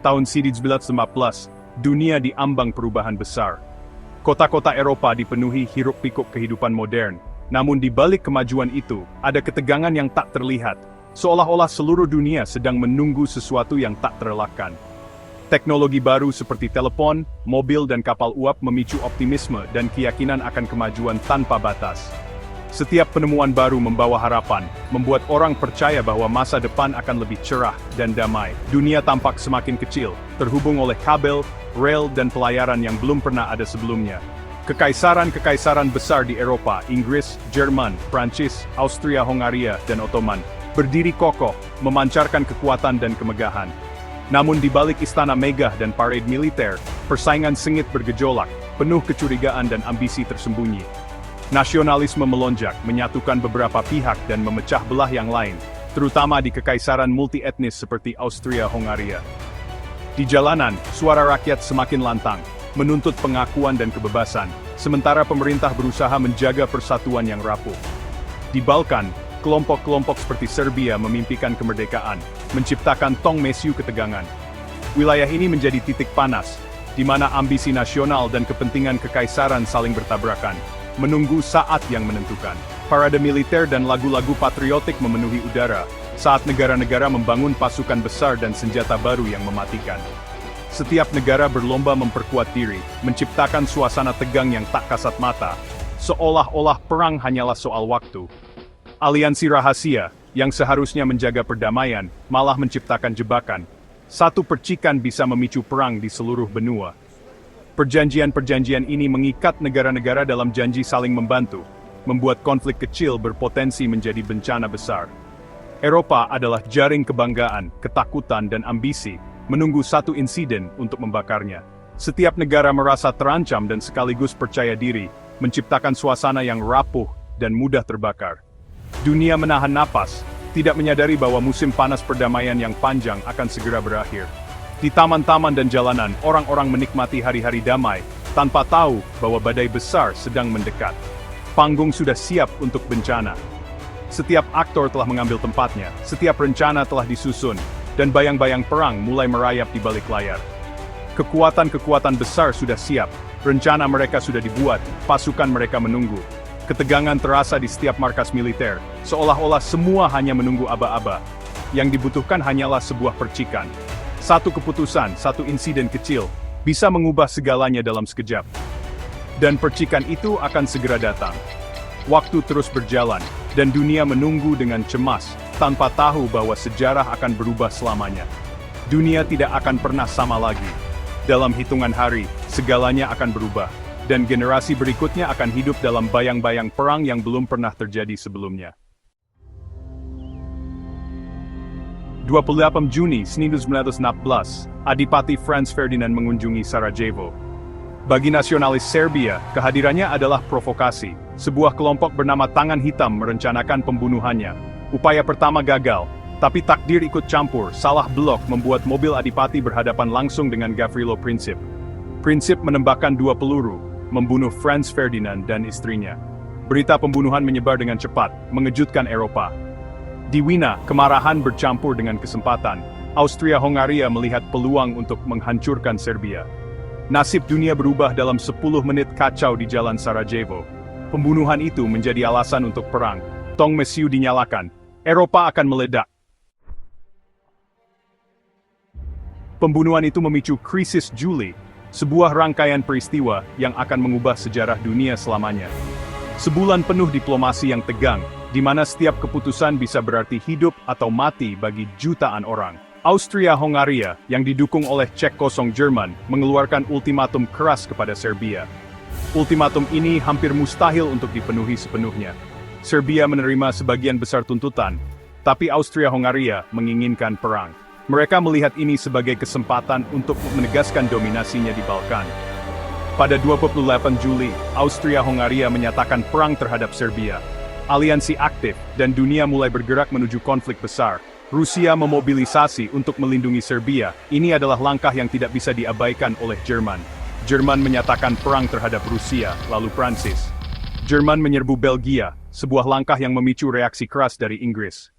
tahun 1915, dunia diambang perubahan besar. Kota-kota Eropa dipenuhi hiruk-pikuk kehidupan modern. Namun di balik kemajuan itu, ada ketegangan yang tak terlihat, seolah-olah seluruh dunia sedang menunggu sesuatu yang tak terelakkan. Teknologi baru seperti telepon, mobil dan kapal uap memicu optimisme dan keyakinan akan kemajuan tanpa batas. Setiap penemuan baru membawa harapan, membuat orang percaya bahwa masa depan akan lebih cerah dan damai. Dunia tampak semakin kecil, terhubung oleh kabel, rel dan pelayaran yang belum pernah ada sebelumnya. Kekaisaran-kekaisaran besar di Eropa, Inggris, Jerman, Prancis, Austria-Hongaria, dan Ottoman, berdiri kokoh, memancarkan kekuatan dan kemegahan. Namun di balik istana megah dan parade militer, persaingan sengit bergejolak, penuh kecurigaan dan ambisi tersembunyi. Nasionalisme melonjak, menyatukan beberapa pihak dan memecah belah yang lain, terutama di kekaisaran multi-etnis seperti Austria-Hongaria. Di jalanan, suara rakyat semakin lantang, menuntut pengakuan dan kebebasan, sementara pemerintah berusaha menjaga persatuan yang rapuh. Di Balkan, kelompok-kelompok seperti Serbia memimpikan kemerdekaan, menciptakan tong mesiu ketegangan. Wilayah ini menjadi titik panas, di mana ambisi nasional dan kepentingan kekaisaran saling bertabrakan, menunggu saat yang menentukan. Parade militer dan lagu-lagu patriotik memenuhi udara, saat negara-negara membangun pasukan besar dan senjata baru yang mematikan. Setiap negara berlomba memperkuat diri, menciptakan suasana tegang yang tak kasat mata, seolah-olah perang hanyalah soal waktu. Aliansi rahasia, yang seharusnya menjaga perdamaian, malah menciptakan jebakan. Satu percikan bisa memicu perang di seluruh benua. Perjanjian-perjanjian ini mengikat negara-negara dalam janji saling membantu, membuat konflik kecil berpotensi menjadi bencana besar. Eropa adalah jaring kebanggaan, ketakutan dan ambisi, menunggu satu insiden untuk membakarnya. Setiap negara merasa terancam dan sekaligus percaya diri, menciptakan suasana yang rapuh dan mudah terbakar. Dunia menahan napas, tidak menyadari bahwa musim panas perdamaian yang panjang akan segera berakhir. Di taman-taman dan jalanan, orang-orang menikmati hari-hari damai, tanpa tahu bahwa badai besar sedang mendekat. Panggung sudah siap untuk bencana. Setiap aktor telah mengambil tempatnya, setiap rencana telah disusun, dan bayang-bayang perang mulai merayap di balik layar. Kekuatan-kekuatan besar sudah siap, rencana mereka sudah dibuat, pasukan mereka menunggu. Ketegangan terasa di setiap markas militer, seolah-olah semua hanya menunggu aba-aba. Yang dibutuhkan hanyalah sebuah percikan. Satu keputusan, satu insiden kecil, bisa mengubah segalanya dalam sekejap. Dan percikan itu akan segera datang. Waktu terus berjalan, dan dunia menunggu dengan cemas, tanpa tahu bahwa sejarah akan berubah selamanya. Dunia tidak akan pernah sama lagi. Dalam hitungan hari, segalanya akan berubah. Dan generasi berikutnya akan hidup dalam bayang-bayang perang yang belum pernah terjadi sebelumnya. 28 Juni 1916, Adipati Franz Ferdinand mengunjungi Sarajevo. Bagi nasionalis Serbia, kehadirannya adalah provokasi. Sebuah kelompok bernama Tangan Hitam merencanakan pembunuhannya. Upaya pertama gagal, tapi takdir ikut campur. Salah blok membuat mobil Adipati berhadapan langsung dengan Gavrilo Princip. Princip menembakkan 2 peluru, membunuh Franz Ferdinand dan istrinya. Berita pembunuhan menyebar dengan cepat, mengejutkan Eropa. Di Wina, kemarahan bercampur dengan kesempatan. Austria-Hongaria melihat peluang untuk menghancurkan Serbia. Nasib dunia berubah dalam 10 menit kacau di jalan Sarajevo. Pembunuhan itu menjadi alasan untuk perang. Tong mesiu dinyalakan. Eropa akan meledak. Pembunuhan itu memicu krisis Juli, sebuah rangkaian peristiwa yang akan mengubah sejarah dunia selamanya. Sebulan penuh diplomasi yang tegang, di mana setiap keputusan bisa berarti hidup atau mati bagi jutaan orang. Austria-Hongaria, yang didukung oleh Cek Kosong Jerman, mengeluarkan ultimatum keras kepada Serbia. Ultimatum ini hampir mustahil untuk dipenuhi sepenuhnya. Serbia menerima sebagian besar tuntutan, tapi Austria-Hongaria menginginkan perang. Mereka melihat ini sebagai kesempatan untuk menegaskan dominasinya di Balkan. Pada 28 Juli, Austria-Hongaria menyatakan perang terhadap Serbia. Aliansi aktif, dan dunia mulai bergerak menuju konflik besar. Rusia memobilisasi untuk melindungi Serbia. Ini adalah langkah yang tidak bisa diabaikan oleh Jerman. Jerman menyatakan perang terhadap Rusia, lalu Prancis. Jerman menyerbu Belgia, sebuah langkah yang memicu reaksi keras dari Inggris.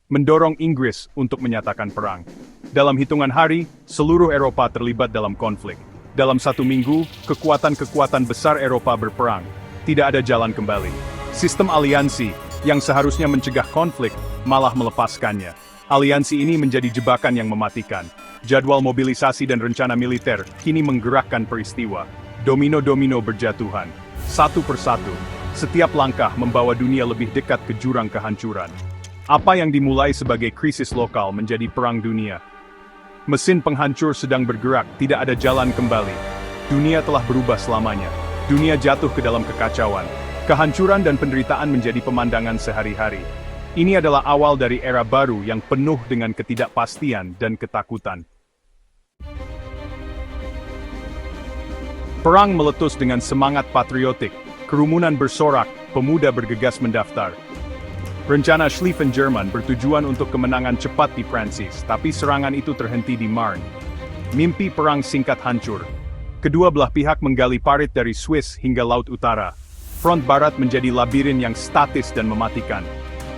Mendorong Inggris untuk menyatakan perang. Dalam hitungan hari, seluruh Eropa terlibat dalam konflik. Dalam 1 minggu, kekuatan-kekuatan besar Eropa berperang. Tidak ada jalan kembali. Sistem aliansi, yang seharusnya mencegah konflik, malah melepaskannya. Aliansi ini menjadi jebakan yang mematikan. Jadwal mobilisasi dan rencana militer kini menggerakkan peristiwa. Domino-domino berjatuhan. Satu persatu, setiap langkah membawa dunia lebih dekat ke jurang kehancuran. Apa yang dimulai sebagai krisis lokal menjadi perang dunia. Mesin penghancur sedang bergerak, tidak ada jalan kembali. Dunia telah berubah selamanya. Dunia jatuh ke dalam kekacauan. Kehancuran dan penderitaan menjadi pemandangan sehari-hari. Ini adalah awal dari era baru yang penuh dengan ketidakpastian dan ketakutan. Perang meletus dengan semangat patriotik. Kerumunan bersorak, pemuda bergegas mendaftar. Rencana Schlieffen-Jerman bertujuan untuk kemenangan cepat di Prancis, tapi serangan itu terhenti di Marne. Mimpi perang singkat hancur. Kedua belah pihak menggali parit dari Swiss hingga Laut Utara. Front Barat menjadi labirin yang statis dan mematikan.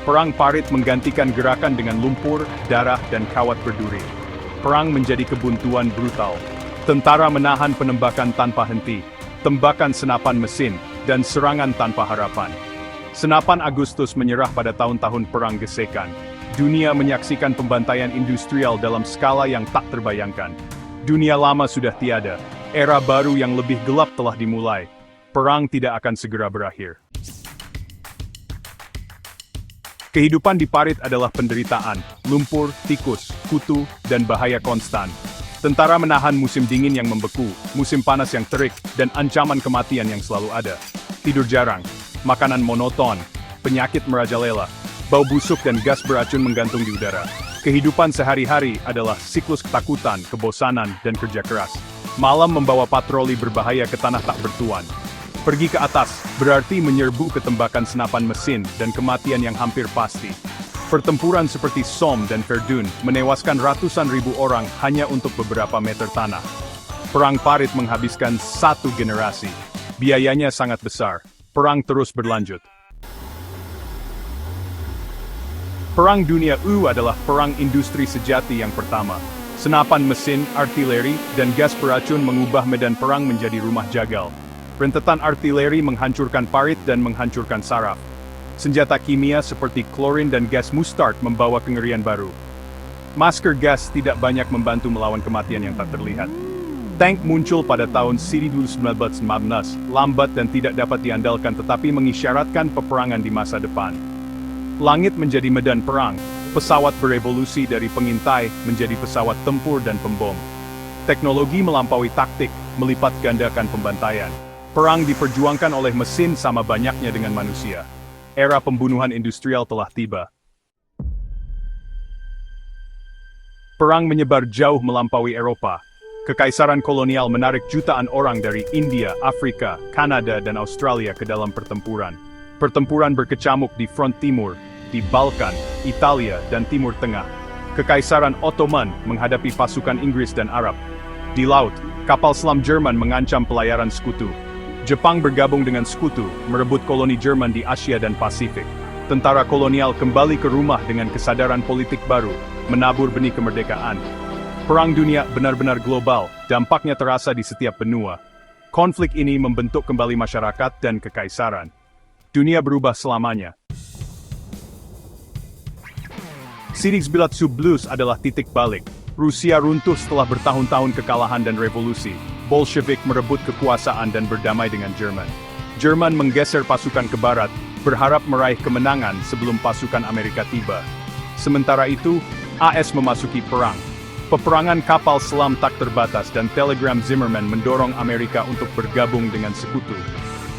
Perang parit menggantikan gerakan dengan lumpur, darah, dan kawat berduri. Perang menjadi kebuntuan brutal. Tentara menahan penembakan tanpa henti, tembakan senapan mesin, dan serangan tanpa harapan. Senapan Agustus menyerah pada tahun-tahun perang gesekan. Dunia menyaksikan pembantaian industrial dalam skala yang tak terbayangkan. Dunia lama sudah tiada, era baru yang lebih gelap telah dimulai. Perang tidak akan segera berakhir. Kehidupan di parit adalah penderitaan, lumpur, tikus, kutu, dan bahaya konstan. Tentara menahan musim dingin yang membeku, musim panas yang terik, dan ancaman kematian yang selalu ada. Tidur jarang, makanan monoton, penyakit merajalela, bau busuk dan gas beracun menggantung di udara. Kehidupan sehari-hari adalah siklus ketakutan, kebosanan, dan kerja keras. Malam membawa patroli berbahaya ke tanah tak bertuan. Pergi ke atas, berarti menyerbu ke tembakan senapan mesin dan kematian yang hampir pasti. Pertempuran seperti Somme dan Verdun menewaskan ratusan ribu orang hanya untuk beberapa meter tanah. Perang parit menghabiskan 1 generasi. Biayanya sangat besar. Perang terus berlanjut. Perang Dunia adalah perang industri sejati yang pertama. Senapan mesin, artileri, dan gas beracun mengubah medan perang menjadi rumah jagal. Rentetan artileri menghancurkan parit dan menghancurkan saraf. Senjata kimia seperti klorin dan gas mustard membawa kengerian baru. Masker gas tidak banyak membantu melawan kematian yang tak terlihat. Tank muncul pada tahun 1915, lambat dan tidak dapat diandalkan tetapi mengisyaratkan peperangan di masa depan. Langit menjadi medan perang, pesawat berevolusi dari pengintai menjadi pesawat tempur dan pembom. Teknologi melampaui taktik, melipat gandakan pembantaian. Perang diperjuangkan oleh mesin sama banyaknya dengan manusia. Era pembunuhan industrial telah tiba. Perang menyebar jauh melampaui Eropa. Kekaisaran kolonial menarik jutaan orang dari India, Afrika, Kanada, dan Australia ke dalam pertempuran. Pertempuran berkecamuk di front timur, di Balkan, Italia, dan Timur Tengah. Kekaisaran Ottoman menghadapi pasukan Inggris dan Arab. Di laut, kapal selam Jerman mengancam pelayaran sekutu. Jepang bergabung dengan sekutu, merebut koloni Jerman di Asia dan Pasifik. Tentara kolonial kembali ke rumah dengan kesadaran politik baru, menabur benih kemerdekaan. Perang dunia benar-benar global, dampaknya terasa di setiap benua. Konflik ini membentuk kembali masyarakat dan kekaisaran. Dunia berubah selamanya. Siegesbild adalah titik balik. Rusia runtuh setelah bertahun-tahun kekalahan dan revolusi. Bolshevik merebut kekuasaan dan berdamai dengan Jerman. Jerman menggeser pasukan ke barat, berharap meraih kemenangan sebelum pasukan Amerika tiba. Sementara itu, AS memasuki perang. Peperangan kapal selam tak terbatas dan telegram Zimmerman mendorong Amerika untuk bergabung dengan sekutu.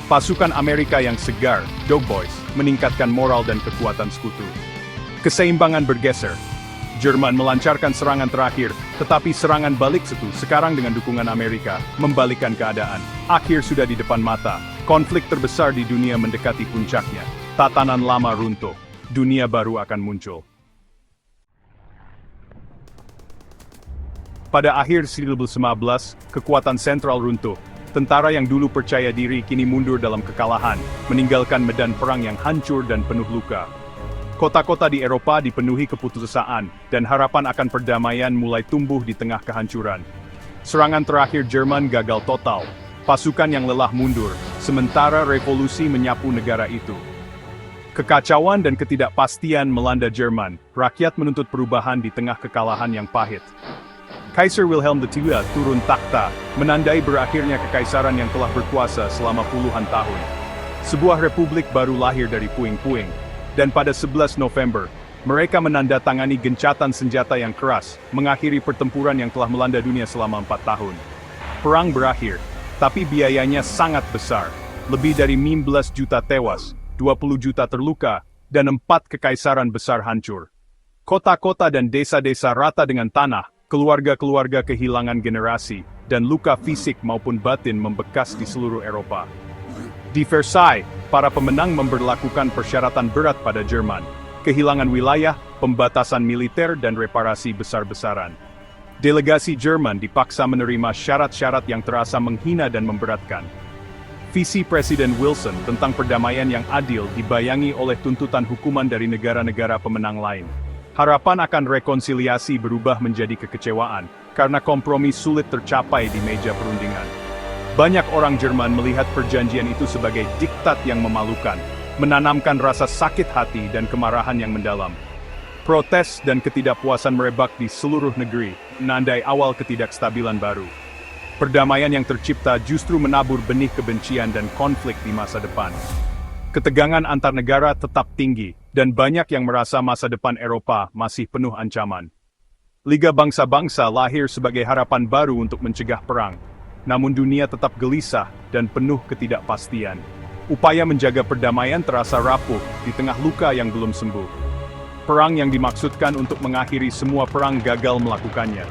Pasukan Amerika yang segar, Dog Boys, meningkatkan moral dan kekuatan sekutu. Keseimbangan bergeser. Jerman melancarkan serangan terakhir, tetapi serangan balik sekarang dengan dukungan Amerika, membalikkan keadaan. Akhir sudah di depan mata. Konflik terbesar di dunia mendekati puncaknya. Tatanan lama runtuh. Dunia baru akan muncul. Pada akhir 1915, kekuatan sentral runtuh. Tentara yang dulu percaya diri kini mundur dalam kekalahan, meninggalkan medan perang yang hancur dan penuh luka. Kota-kota di Eropa dipenuhi keputusasaan, dan harapan akan perdamaian mulai tumbuh di tengah kehancuran. Serangan terakhir Jerman gagal total, pasukan yang lelah mundur, sementara revolusi menyapu negara itu. Kekacauan dan ketidakpastian melanda Jerman, rakyat menuntut perubahan di tengah kekalahan yang pahit. Kaisar Wilhelm II turun takhta, menandai berakhirnya kekaisaran yang telah berkuasa selama puluhan tahun. Sebuah republik baru lahir dari puing-puing, dan pada 11 November, mereka menandatangani gencatan senjata yang keras, mengakhiri pertempuran yang telah melanda dunia selama 4 tahun. Perang berakhir, tapi biayanya sangat besar, lebih dari 15 juta tewas, 20 juta terluka, dan 4 kekaisaran besar hancur. Kota-kota dan desa-desa rata dengan tanah, keluarga-keluarga kehilangan generasi, dan luka fisik maupun batin membekas di seluruh Eropa. Di Versailles, para pemenang memberlakukan persyaratan berat pada Jerman, kehilangan wilayah, pembatasan militer dan reparasi besar-besaran. Delegasi Jerman dipaksa menerima syarat-syarat yang terasa menghina dan memberatkan. Visi Presiden Wilson tentang perdamaian yang adil dibayangi oleh tuntutan hukuman dari negara-negara pemenang lain. Harapan akan rekonsiliasi berubah menjadi kekecewaan, karena kompromi sulit tercapai di meja perundingan. Banyak orang Jerman melihat perjanjian itu sebagai diktat yang memalukan, menanamkan rasa sakit hati dan kemarahan yang mendalam. Protes dan ketidakpuasan merebak di seluruh negeri, menandai awal ketidakstabilan baru. Perdamaian yang tercipta justru menabur benih kebencian dan konflik di masa depan. Ketegangan antar negara tetap tinggi, dan banyak yang merasa masa depan Eropa masih penuh ancaman. Liga Bangsa-Bangsa lahir sebagai harapan baru untuk mencegah perang. Namun dunia tetap gelisah dan penuh ketidakpastian. Upaya menjaga perdamaian terasa rapuh di tengah luka yang belum sembuh. Perang yang dimaksudkan untuk mengakhiri semua perang gagal melakukannya.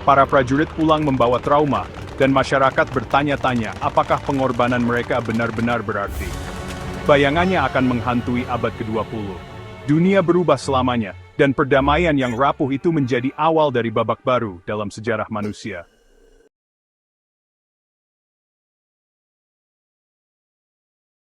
Para prajurit pulang membawa trauma, dan masyarakat bertanya-tanya apakah pengorbanan mereka benar-benar berarti. Bayangannya akan menghantui abad ke-20. Dunia berubah selamanya, dan perdamaian yang rapuh itu menjadi awal dari babak baru dalam sejarah manusia.